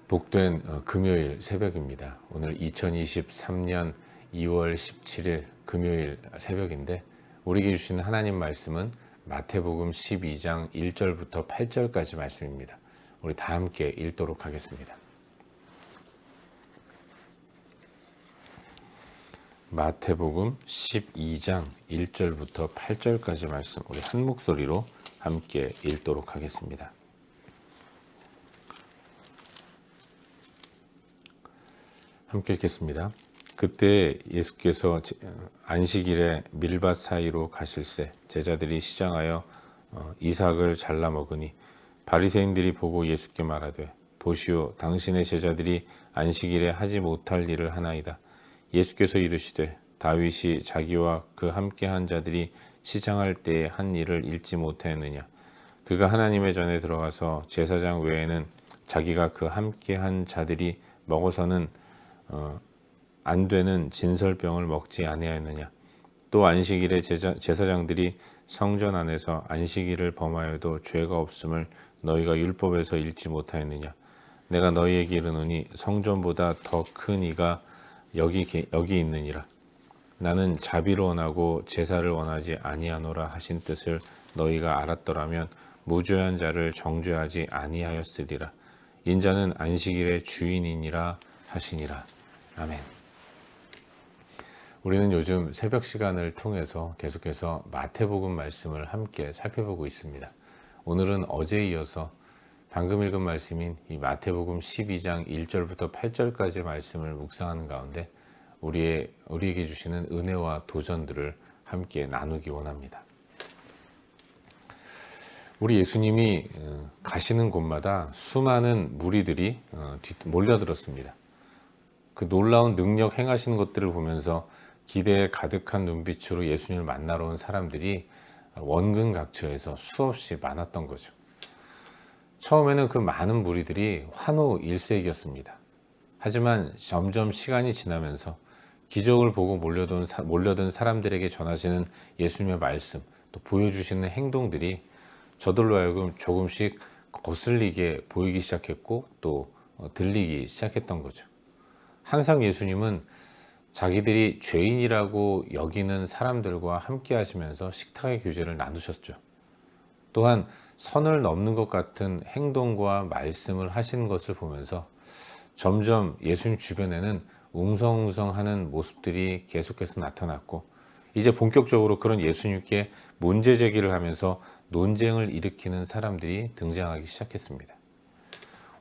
복된 금요일 새벽입니다. 오늘 2023년 2월 17일 금요일 새벽인데 우리에게 주시는 하나님 말씀은 마태복음 12장 1절부터 8절까지 말씀입니다. 우리 다 함께 읽도록 하겠습니다. 마태복음 12장 1절부터 8절까지 말씀 우리 한 목소리로 함께 읽도록 하겠습니다. 함께 읽겠습니다. 그때 예수께서 안식일에 밀밭 사이로 가실새 제자들이 시장하여 이삭을 잘라 먹으니 바리새인들이 보고 예수께 말하되 보시오 당신의 제자들이 안식일에 하지 못할 일을 하나이다. 예수께서 이르시되 다윗이 자기와 그 함께한 자들이 시장할 때에 한 일을 잊지 못하였느냐. 그가 하나님의 전에 들어가서 제사장 외에는 자기가 그 함께한 자들이 먹어서는 안 되는 진설병을 먹지 아니하였느냐. 또 안식일에 제사장들이 성전 안에서 안식일을 범하여도 죄가 없음을 너희가 율법에서 읽지 못하였느냐. 내가 너희에게 이르노니 성전보다 더 큰 이가 여기 있느니라. 나는 자비를 원하고 제사를 원하지 아니하노라 하신 뜻을 너희가 알았더라면 무죄한 자를 정죄하지 아니하였으리라. 인자는 안식일의 주인이니라 하시니라. 아멘. 우리는 요즘 새벽 시간을 통해서 계속해서 마태복음 말씀을 함께 살펴보고 있습니다. 오늘은 어제에 이어서 방금 읽은 말씀인 이 마태복음 12장 1절부터 8절까지 말씀을 묵상하는 가운데 우리에게 주시는 은혜와 도전들을 함께 나누기 원합니다. 우리 예수님이 가시는 곳마다 수많은 무리들이 몰려들었습니다. 그 놀라운 능력 행하시는 것들을 보면서 기대에 가득한 눈빛으로 예수님을 만나러 온 사람들이 원근각처에서 수없이 많았던 거죠. 처음에는 그 많은 무리들이 환호일색이었습니다. 하지만 점점 시간이 지나면서 기적을 보고 몰려든 사람들에게 전하시는 예수님의 말씀, 또 보여주시는 행동들이 저들로 하여금 조금씩 거슬리게 보이기 시작했고 또 들리기 시작했던 거죠. 항상 예수님은 자기들이 죄인이라고 여기는 사람들과 함께 하시면서 식탁의 교제를 나누셨죠. 또한 선을 넘는 것 같은 행동과 말씀을 하시는 것을 보면서 점점 예수님 주변에는 웅성웅성하는 모습들이 계속해서 나타났고 이제 본격적으로 그런 예수님께 문제 제기를 하면서 논쟁을 일으키는 사람들이 등장하기 시작했습니다.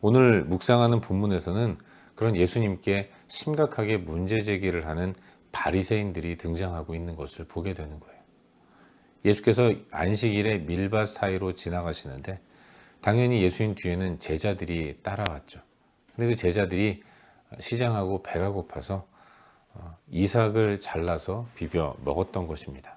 오늘 묵상하는 본문에서는 그런 예수님께 심각하게 문제 제기를 하는 바리새인들이 등장하고 있는 것을 보게 되는 거예요. 예수께서 안식일에 밀밭 사이로 지나가시는데 당연히 예수님 뒤에는 제자들이 따라왔죠. 근데 그 제자들이 시장하고 배가 고파서 이삭을 잘라서 비벼 먹었던 것입니다.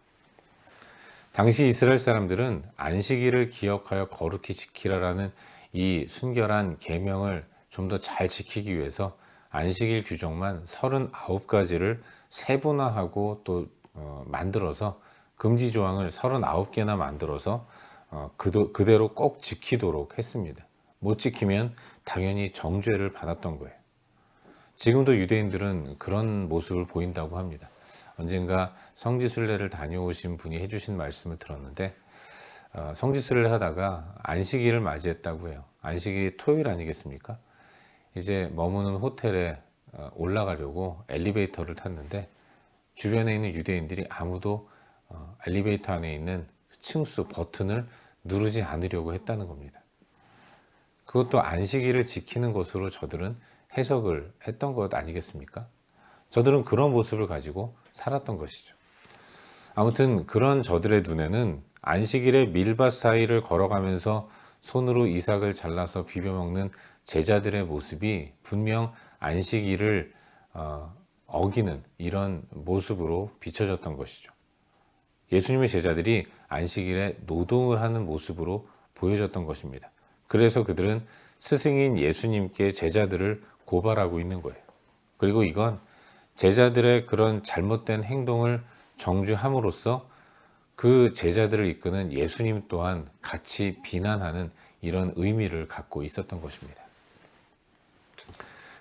당시 이스라엘 사람들은 안식일을 기억하여 거룩히 지키라라는 이 순결한 계명을 좀 더 잘 지키기 위해서 안식일 규정만 39가지를 세분화하고 또 만들어서 금지 조항을 39개나 만들어서 그대로 꼭 지키도록 했습니다. 못 지키면 당연히 정죄를 받았던 거예요. 지금도 유대인들은 그런 모습을 보인다고 합니다. 언젠가 성지순례를 다녀오신 분이 해주신 말씀을 들었는데 성지순례를 하다가 안식일을 맞이했다고 해요. 안식일이 토요일 아니겠습니까? 이제 머무는 호텔에 올라가려고 엘리베이터를 탔는데 주변에 있는 유대인들이 아무도 엘리베이터 안에 있는 층수 버튼을 누르지 않으려고 했다는 겁니다. 그것도 안식일을 지키는 것으로 저들은 해석을 했던 것 아니겠습니까? 저들은 그런 모습을 가지고 살았던 것이죠. 아무튼 그런 저들의 눈에는 안식일에 밀밭 사이를 걸어가면서 손으로 이삭을 잘라서 비벼 먹는 제자들의 모습이 분명 안식일을 어기는 이런 모습으로 비춰졌던 것이죠. 예수님의 제자들이 안식일에 노동을 하는 모습으로 보여졌던 것입니다. 그래서 그들은 스승인 예수님께 제자들을 고발하고 있는 거예요. 그리고 이건 제자들의 그런 잘못된 행동을 정죄함으로써 그 제자들을 이끄는 예수님 또한 같이 비난하는 이런 의미를 갖고 있었던 것입니다.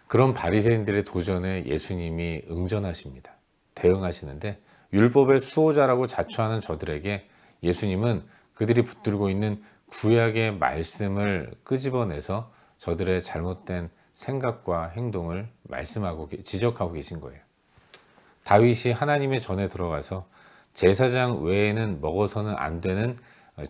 그런 바리새인들의 도전에 예수님이 응전하십니다. 대응하시는데 율법의 수호자라고 자처하는 저들에게 예수님은 그들이 붙들고 있는 구약의 말씀을 끄집어내서 저들의 잘못된 생각과 행동을 말씀하고 지적하고 계신 거예요. 다윗이 하나님의 전에 들어가서 제사장 외에는 먹어서는 안 되는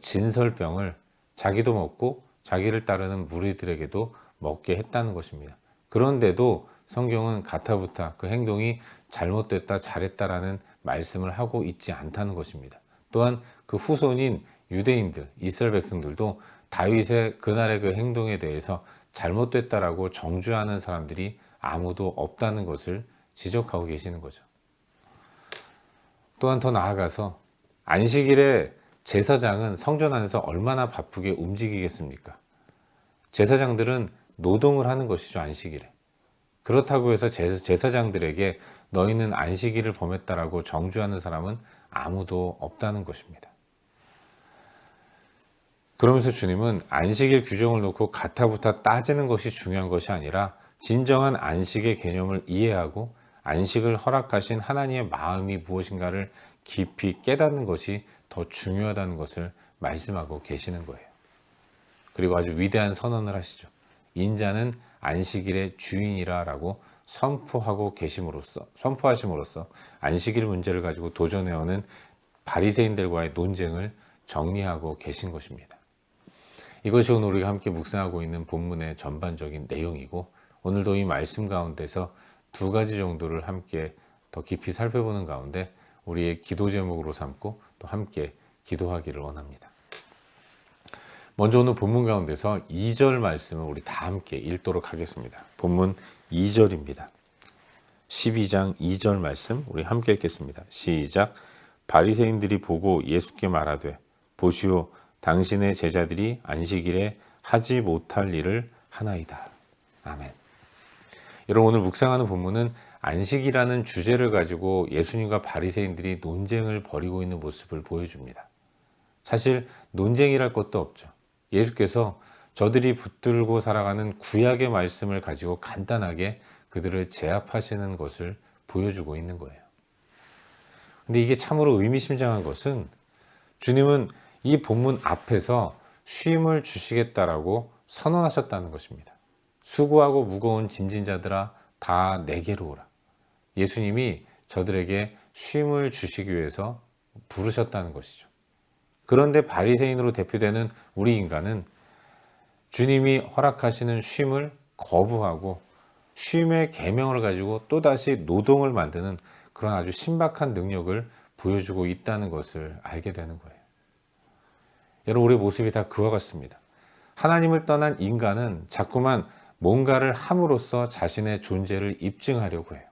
진설병을 자기도 먹고 자기를 따르는 무리들에게도 먹게 했다는 것입니다. 그런데도 성경은 가타부타 그 행동이 잘못됐다 잘했다라는 말씀을 하고 있지 않다는 것입니다. 또한 그 후손인 유대인들, 이스라엘 백성들도 다윗의 그날의 그 행동에 대해서 잘못됐다라고 정죄하는 사람들이 아무도 없다는 것을 지적하고 계시는 거죠. 또한 더 나아가서 안식일에 제사장은 성전 안에서 얼마나 바쁘게 움직이겠습니까? 제사장들은 노동을 하는 것이죠, 안식일에. 그렇다고 해서 제사장들에게 너희는 안식일을 범했다라고 정죄하는 사람은 아무도 없다는 것입니다. 그러면서 주님은 안식일 규정을 놓고 가타부타 따지는 것이 중요한 것이 아니라 진정한 안식의 개념을 이해하고 안식을 허락하신 하나님의 마음이 무엇인가를 깊이 깨닫는 것이 더 중요하다는 것을 말씀하고 계시는 거예요. 그리고 아주 위대한 선언을 하시죠. 인자는 안식일의 주인이라 라고 선포하심으로써 안식일 문제를 가지고 도전해오는 바리새인들과의 논쟁을 정리하고 계신 것입니다. 이것이 오늘 우리가 함께 묵상하고 있는 본문의 전반적인 내용이고, 오늘도 이 말씀 가운데서 두 가지 정도를 함께 더 깊이 살펴보는 가운데 우리의 기도 제목으로 삼고 또 함께 기도하기를 원합니다. 먼저 오늘 본문 가운데서 2절 말씀을 우리 다 함께 읽도록 하겠습니다. 본문 2절입니다. 12장 2절 말씀 우리 함께 읽겠습니다. 시작. 바리새인들이 보고 예수께 말하되 보시오, 당신의 제자들이 안식일에 하지 못할 일을 하나이다. 아멘. 여러분, 오늘 묵상하는 본문은 안식이라는 주제를 가지고 예수님과 바리새인들이 논쟁을 벌이고 있는 모습을 보여줍니다. 사실 논쟁이랄 것도 없죠. 예수께서 저들이 붙들고 살아가는 구약의 말씀을 가지고 간단하게 그들을 제압하시는 것을 보여주고 있는 거예요. 근데 이게 참으로 의미심장한 것은 주님은 이 본문 앞에서 쉼을 주시겠다라고 선언하셨다는 것입니다. 수고하고 무거운 짐진 자들아 다 내게로 오라. 예수님이 저들에게 쉼을 주시기 위해서 부르셨다는 것이죠. 그런데 바리새인으로 대표되는 우리 인간은 주님이 허락하시는 쉼을 거부하고 쉼의 계명을 가지고 또다시 노동을 만드는 그런 아주 신박한 능력을 보여주고 있다는 것을 알게 되는 거예요. 여러분, 우리의 모습이 다 그와 같습니다. 하나님을 떠난 인간은 자꾸만 뭔가를 함으로써 자신의 존재를 입증하려고 해요.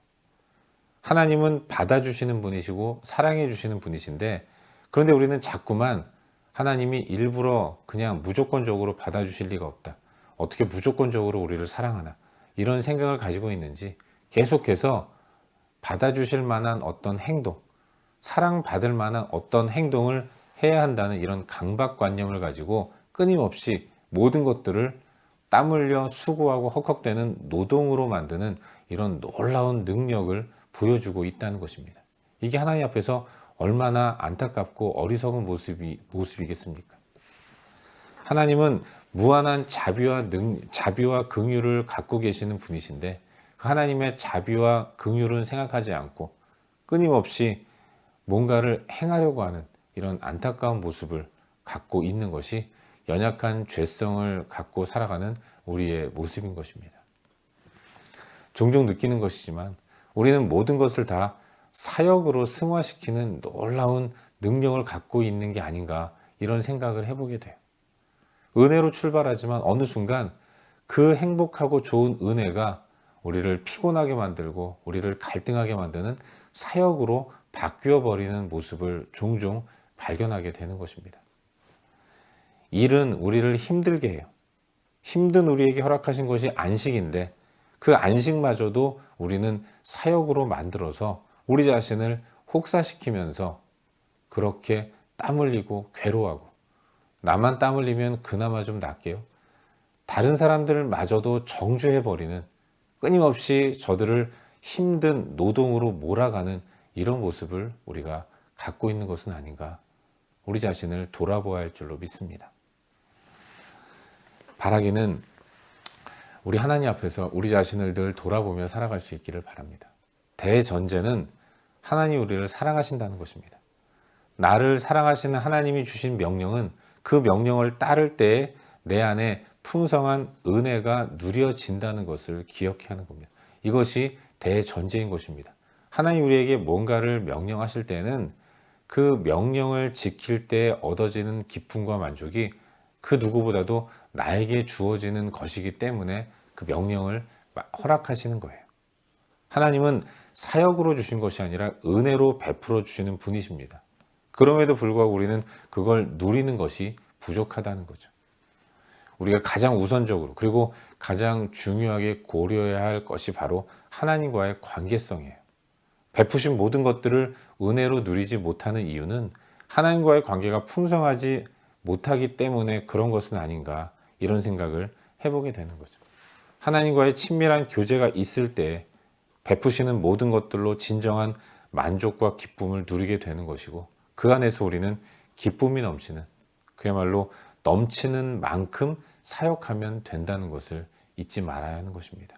하나님은 받아주시는 분이시고 사랑해 주시는 분이신데, 그런데 우리는 자꾸만 하나님이 일부러 그냥 무조건적으로 받아주실 리가 없다. 어떻게 무조건적으로 우리를 사랑하나. 이런 생각을 가지고 있는지 계속해서 받아주실 만한 어떤 행동, 사랑받을 만한 어떤 행동을 해야 한다는 이런 강박관념을 가지고 끊임없이 모든 것들을 땀 흘려 수고하고 헉헉대는 노동으로 만드는 이런 놀라운 능력을 보여주고 있다는 것입니다. 이게 하나님 앞에서 얼마나 안타깝고 어리석은 모습이겠습니까? 하나님은 무한한 자비와 긍휼을 갖고 계시는 분이신데 하나님의 자비와 긍휼은 생각하지 않고 끊임없이 뭔가를 행하려고 하는 이런 안타까운 모습을 갖고 있는 것이 연약한 죄성을 갖고 살아가는 우리의 모습인 것입니다. 종종 느끼는 것이지만 우리는 모든 것을 다 사역으로 승화시키는 놀라운 능력을 갖고 있는 게 아닌가, 이런 생각을 해보게 돼요. 은혜로 출발하지만 어느 순간 그 행복하고 좋은 은혜가 우리를 피곤하게 만들고 우리를 갈등하게 만드는 사역으로 바뀌어 버리는 모습을 종종 발견하게 되는 것입니다. 일은 우리를 힘들게 해요. 힘든 우리에게 허락하신 것이 안식인데 그 안식마저도 우리는 사역으로 만들어서 우리 자신을 혹사시키면서 그렇게 땀 흘리고 괴로워하고, 나만 땀 흘리면 그나마 좀 낫게요. 다른 사람들마저도 정죄해버리는, 끊임없이 저들을 힘든 노동으로 몰아가는 이런 모습을 우리가 갖고 있는 것은 아닌가, 우리 자신을 돌아보아야 할 줄로 믿습니다. 바라기는 우리 하나님 앞에서 우리 자신을 늘 돌아보며 살아갈 수 있기를 바랍니다. 대전제는 하나님 우리를 사랑하신다는 것입니다. 나를 사랑하시는 하나님이 주신 명령은 그 명령을 따를 때에 내 안에 풍성한 은혜가 누려진다는 것을 기억해야 하는 겁니다. 이것이 대전제인 것입니다. 하나님 우리에게 뭔가를 명령하실 때는 그 명령을 지킬 때 얻어지는 기쁨과 만족이 그 누구보다도 나에게 주어지는 것이기 때문에 그 명령을 허락하시는 거예요. 하나님은 사역으로 주신 것이 아니라 은혜로 베풀어 주시는 분이십니다. 그럼에도 불구하고 우리는 그걸 누리는 것이 부족하다는 거죠. 우리가 가장 우선적으로 그리고 가장 중요하게 고려해야 할 것이 바로 하나님과의 관계성이에요. 베푸신 모든 것들을 은혜로 누리지 못하는 이유는 하나님과의 관계가 풍성하지 못하기 때문에 그런 것은 아닌가, 이런 생각을 해보게 되는 거죠. 하나님과의 친밀한 교제가 있을 때 베푸시는 모든 것들로 진정한 만족과 기쁨을 누리게 되는 것이고, 그 안에서 우리는 기쁨이 넘치는, 그야말로 넘치는 만큼 사역하면 된다는 것을 잊지 말아야 하는 것입니다.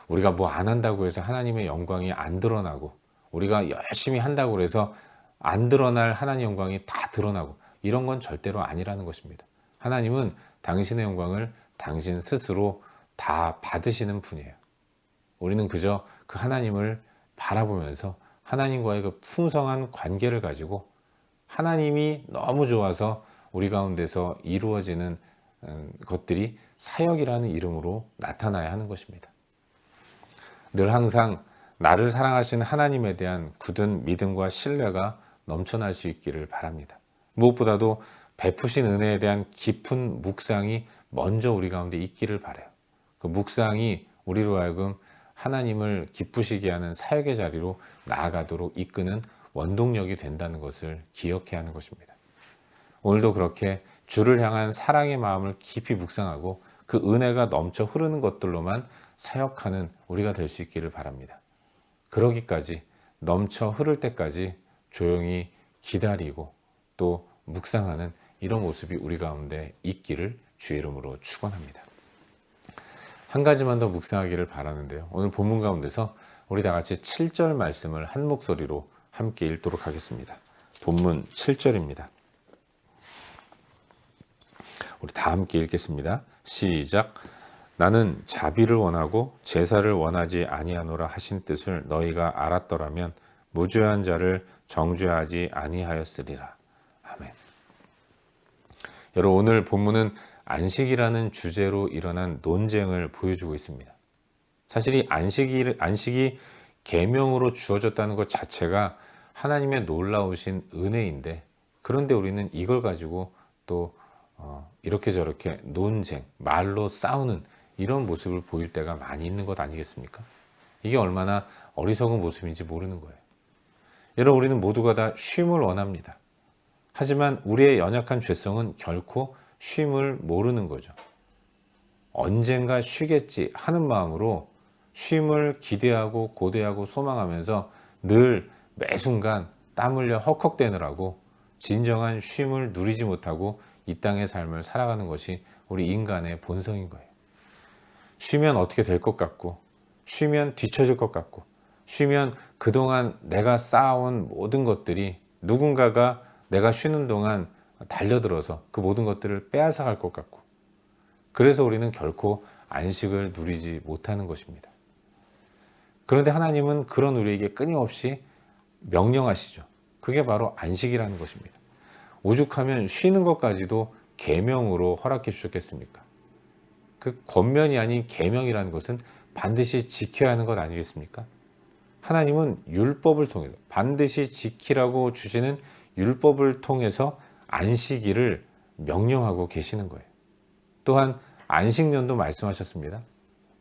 우리가 뭐 안 한다고 해서 하나님의 영광이 안 드러나고, 우리가 열심히 한다고 해서 안 드러날 하나님의 영광이 다 드러나고, 이런 건 절대로 아니라는 것입니다. 하나님은 당신의 영광을 당신 스스로 다 받으시는 분이에요. 우리는 그저 그 하나님을 바라보면서 하나님과의 그 풍성한 관계를 가지고 하나님이 너무 좋아서 우리 가운데서 이루어지는 것들이 사역이라는 이름으로 나타나야 하는 것입니다. 늘 항상 나를 사랑하시는 하나님에 대한 굳은 믿음과 신뢰가 넘쳐날 수 있기를 바랍니다. 무엇보다도 베푸신 은혜에 대한 깊은 묵상이 먼저 우리 가운데 있기를 바라요. 그 묵상이 우리로 하여금 하나님을 기쁘시게 하는 사역의 자리로 나아가도록 이끄는 원동력이 된다는 것을 기억해야 하는 것입니다. 오늘도 그렇게 주를 향한 사랑의 마음을 깊이 묵상하고 그 은혜가 넘쳐 흐르는 것들로만 사역하는 우리가 될 수 있기를 바랍니다. 그러기까지, 넘쳐 흐를 때까지 조용히 기다리고 또 묵상하는 이런 모습이 우리 가운데 있기를 주의 이름으로 축원합니다. 한 가지만 더 묵상하기를 바라는데요. 오늘 본문 가운데서 우리 다 같이 7절 말씀을 한 목소리로 함께 읽도록 하겠습니다. 본문 7절입니다. 우리 다 함께 읽겠습니다. 시작. 나는 자비를 원하고 제사를 원하지 아니하노라 하신 뜻을 너희가 알았더라면 무죄한 자를 정죄하지 아니하였으리라. 아멘. 여러분, 오늘 본문은 안식이라는 주제로 일어난 논쟁을 보여주고 있습니다. 사실 이 안식이 계명으로 주어졌다는 것 자체가 하나님의 놀라우신 은혜인데, 그런데 우리는 이걸 가지고 또 이렇게 저렇게 논쟁, 말로 싸우는 이런 모습을 보일 때가 많이 있는 것 아니겠습니까? 이게 얼마나 어리석은 모습인지 모르는 거예요. 여러분, 우리는 모두가 다 쉼을 원합니다. 하지만 우리의 연약한 죄성은 결코 쉼을 모르는 거죠. 언젠가 쉬겠지 하는 마음으로 쉼을 기대하고 고대하고 소망하면서 늘 매 순간 땀 흘려 헉헉대느라고 진정한 쉼을 누리지 못하고 이 땅의 삶을 살아가는 것이 우리 인간의 본성인 거예요. 쉬면 어떻게 될 것 같고, 쉬면 뒤처질 것 같고, 쉬면 그동안 내가 쌓아온 모든 것들이 누군가가 내가 쉬는 동안 달려들어서 그 모든 것들을 빼앗아 갈 것 같고, 그래서 우리는 결코 안식을 누리지 못하는 것입니다. 그런데 하나님은 그런 우리에게 끊임없이 명령하시죠. 그게 바로 안식이라는 것입니다. 오죽하면 쉬는 것까지도 계명으로 허락해 주셨겠습니까? 그 권면이 아닌 계명이라는 것은 반드시 지켜야 하는 것 아니겠습니까? 하나님은 율법을 통해서 반드시 지키라고 주시는 율법을 통해서 안식일을 명령하고 계시는 거예요. 또한 안식년도 말씀하셨습니다.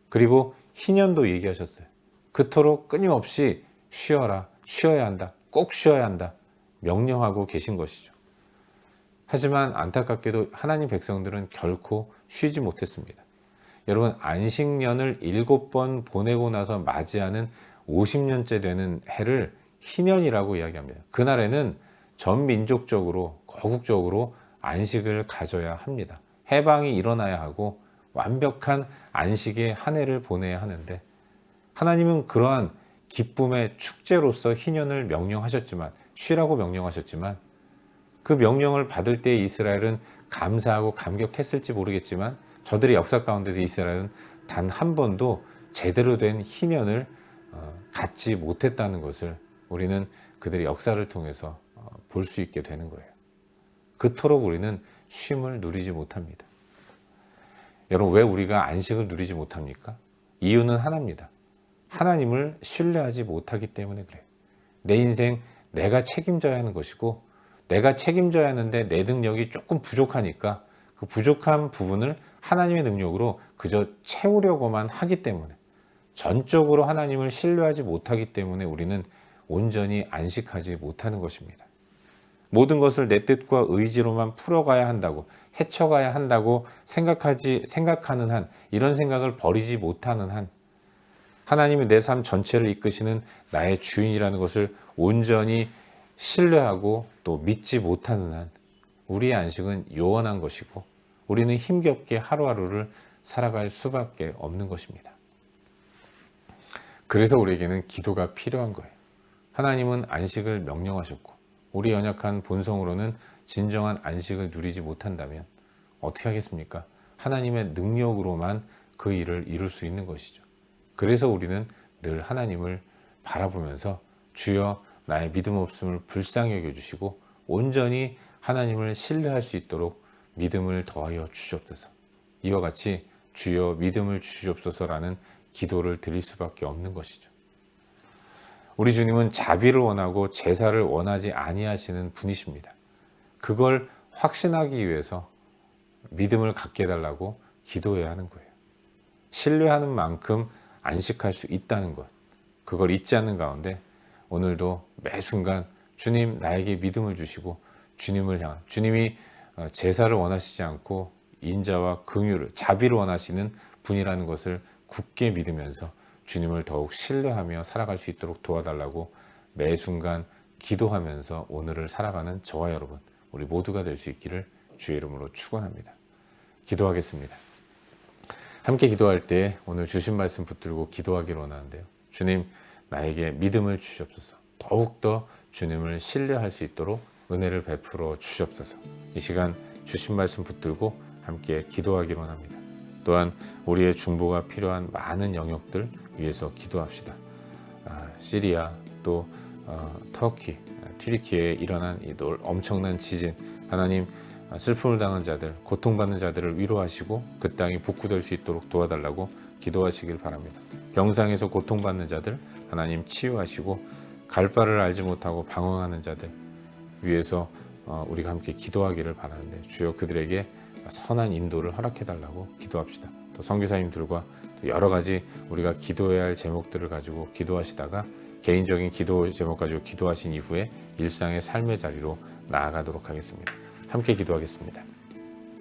그리고 희년도 얘기하셨어요. 그토록 끊임없이 쉬어라, 쉬어야 한다, 꼭 쉬어야 한다 명령하고 계신 것이죠. 하지만 안타깝게도 하나님 백성들은 결코 쉬지 못했습니다. 여러분, 안식년을 7번 보내고 나서 맞이하는 50년째 되는 해를 희년이라고 이야기합니다. 그날에는 전 민족적으로 거국적으로 안식을 가져야 합니다. 해방이 일어나야 하고 완벽한 안식의 한 해를 보내야 하는데, 하나님은 그러한 기쁨의 축제로서 희년을 명령하셨지만, 쉬라고 명령하셨지만, 그 명령을 받을 때 이스라엘은 감사하고 감격했을지 모르겠지만, 저들의 역사 가운데서 이스라엘은 단 한 번도 제대로 된 희년을 갖지 못했다는 것을 우리는 그들의 역사를 통해서 볼 수 있게 되는 거예요. 그토록 우리는 쉼을 누리지 못합니다. 여러분, 왜 우리가 안식을 누리지 못합니까? 이유는 하나입니다. 하나님을 신뢰하지 못하기 때문에 그래요. 내 인생 내가 책임져야 하는 것이고, 내가 책임져야 하는데 내 능력이 조금 부족하니까 그 부족한 부분을 하나님의 능력으로 그저 채우려고만 하기 때문에, 전적으로 하나님을 신뢰하지 못하기 때문에 우리는 온전히 안식하지 못하는 것입니다. 모든 것을 내 뜻과 의지로만 풀어가야 한다고, 헤쳐가야 한다고 생각하는 한, 이런 생각을 버리지 못하는 한, 하나님이 내 삶 전체를 이끄시는 나의 주인이라는 것을 온전히 신뢰하고 또 믿지 못하는 한, 우리의 안식은 요원한 것이고 우리는 힘겹게 하루하루를 살아갈 수밖에 없는 것입니다. 그래서 우리에게는 기도가 필요한 거예요. 하나님은 안식을 명령하셨고 우리 연약한 본성으로는 진정한 안식을 누리지 못한다면 어떻게 하겠습니까? 하나님의 능력으로만 그 일을 이룰 수 있는 것이죠. 그래서 우리는 늘 하나님을 바라보면서 주여 나의 믿음 없음을 불쌍히 여겨주시고 온전히 하나님을 신뢰할 수 있도록 믿음을 더하여 주시옵소서. 이와 같이 주여 믿음을 주시옵소서라는 기도를 드릴 수밖에 없는 것이죠. 우리 주님은 자비를 원하고 제사를 원하지 아니하시는 분이십니다. 그걸 확신하기 위해서 믿음을 갖게 해달라고 기도해야 하는 거예요. 신뢰하는 만큼 안식할 수 있다는 것, 그걸 잊지 않는 가운데 오늘도 매 순간 주님 나에게 믿음을 주시고 주님을 향한, 주님이 제사를 원하시지 않고 인자와 긍휼을, 자비를 원하시는 분이라는 것을 굳게 믿으면서 주님을 더욱 신뢰하며 살아갈 수 있도록 도와달라고 매 순간 기도하면서 오늘을 살아가는 저와 여러분, 우리 모두가 될 수 있기를 주의 이름으로 축원합니다. 기도하겠습니다. 함께 기도할 때 오늘 주신 말씀 붙들고 기도하기를 원하는데요. 주님, 나에게 믿음을 주시옵소서. 더욱더 주님을 신뢰할 수 있도록 은혜를 베풀어 주시옵소서. 이 시간 주신 말씀 붙들고 함께 기도하기를 원합니다. 또한 우리의 중보가 필요한 많은 영역들 위해서 기도합시다. 시리아, 또 터키, 튀르키예에 일어난 이 엄청난 지진, 하나님 슬픔을 당한 자들, 고통받는 자들을 위로하시고 그 땅이 복구될 수 있도록 도와달라고 기도하시길 바랍니다. 병상에서 고통받는 자들 하나님 치유하시고 갈 바를 알지 못하고 방황하는 자들 위해서 우리가 함께 기도하기를 바라는데, 주여 그들에게 선한 인도를 허락해달라고 기도합시다. 또 선교사님들과 또 여러 가지 우리가 기도해야 할 제목들을 가지고 기도하시다가 개인적인 기도 제목 가지고 기도하신 이후에 일상의 삶의 자리로 나아가도록 하겠습니다. 함께 기도하겠습니다.